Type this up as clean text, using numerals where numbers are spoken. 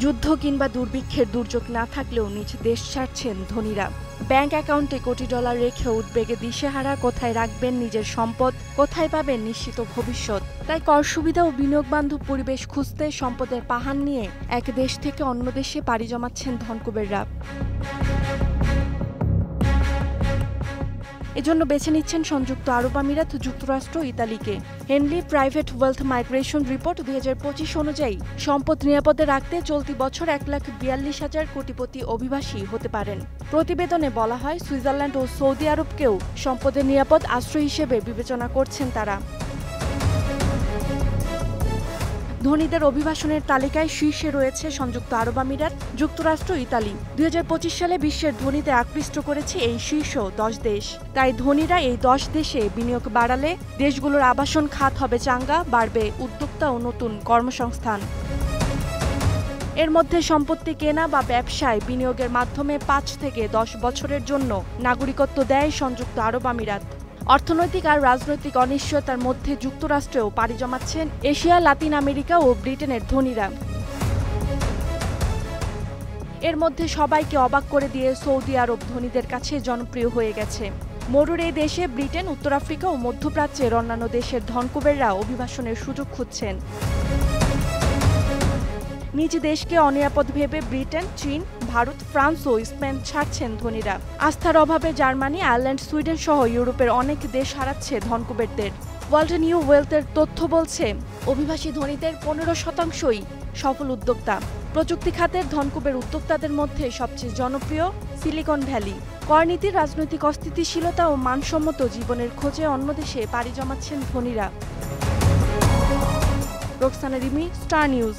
যুদ্ধ কিংবা দুর্ভিক্ষের দুর্যোগ না থাকলেও নিজ দেশ ছাড়ছেন ধনীরা। ব্যাংক অ্যাকাউন্টে কোটি ডলার রেখে উদ্বেগে দিশেহারা, কোথায় রাখবেন নিজের সম্পদ, কোথায় পাবেন নিশ্চিত ভবিষ্যৎ। তাই কর সুবিধা ও বিনিয়োগ বান্ধব পরিবেশ খুঁজতে সম্পদের পাহাড় নিয়ে এক দেশ থেকে অন্য দেশে পাড়ি জমাচ্ছেন ধনকুবেররা। এজন্য বেছে নিচ্ছেন সংযুক্ত আরব আমিরাত, যুক্তরাষ্ট্র, ইতালিকে। Henley private wealth migration report 2025 অনুযায়ী সম্পদ নিরাপদে রাখতে চলতি বছর 1,42,000 কোটিপতি অভিবাসী হতে পারেন। প্রতিবেদনে বলা হয়, সুইজারল্যান্ড ও সৌদি আরবকেও সম্পদের নিরাপদ আশ্রয় হিসেবে বিবেচনা করছেন তারা। ধনীদের অভিবাসনের তালিকায় শীর্ষে রয়েছে সংযুক্ত আরব আমিরাত, যুক্তরাষ্ট্র, ইতালি। 2025 সালে বিশ্বের ধনীদের আকৃষ্ট করেছে এই শীর্ষ 10 দেশ। তাই ধনীরা এই 10 দেশে বিনিয়োগ বাড়ালে দেশগুলোর আবাসন খাত হবে চাঙ্গা, বাড়বে উদ্যোক্তা ও নতুন কর্মসংস্থান। এর মধ্যে সম্পত্তি কেনা বা ব্যবসায় বিনিয়োগের মাধ্যমে 5 থেকে 10 বছরের জন্য নাগরিকত্ব দেয় সংযুক্ত আরব আমিরাত। অর্থনৈতিক আর রাজনৈতিক অনিশ্চয়তার মধ্যে যুক্তরাষ্ট্রেও পাড়ি জমাচ্ছেন এশিয়া, লাতিন আমেরিকা ও ব্রিটেনের ধনীরা। এর মধ্যে সবাইকে অবাক করে দিয়ে সৌদি আরব ধনীদের কাছে জনপ্রিয় হয়ে গেছে। মরুর এই দেশে ব্রিটেন, উত্তর আফ্রিকা ও মধ্যপ্রাচ্যের অন্যান্য দেশের ধনকুবেররা অভিবাসনের সুযোগ খুঁজছেন। নিজ দেশকে অনিরাপদ ভেবে ব্রিটেন, চীন, ভারত, ফ্রান্স ও স্পেন ছাড়ছেন ধনীরা। আস্থার অভাবে জার্মানি, আয়ারল্যান্ড, সুইডেন সহ ইউরোপের অনেক দেশ হারাচ্ছে ধনকুবেরদের। ওয়ার্ল্ড নিউ ওয়েলথের তথ্য বলছে, অভিবাসী ধনীদের 15%ই সফল উদ্যোক্তা। প্রযুক্তি খাতের ধনকুবের উদ্যোক্তাদের মধ্যে সবচেয়ে জনপ্রিয় সিলিকন ভ্যালি। করনীতি, রাজনৈতিক অস্থিতিশীলতা ও মানসম্মত জীবনের খোঁজে অন্য দেশে পাড়ি জমাচ্ছেন ধনীরা। Roksana Rimi, star news.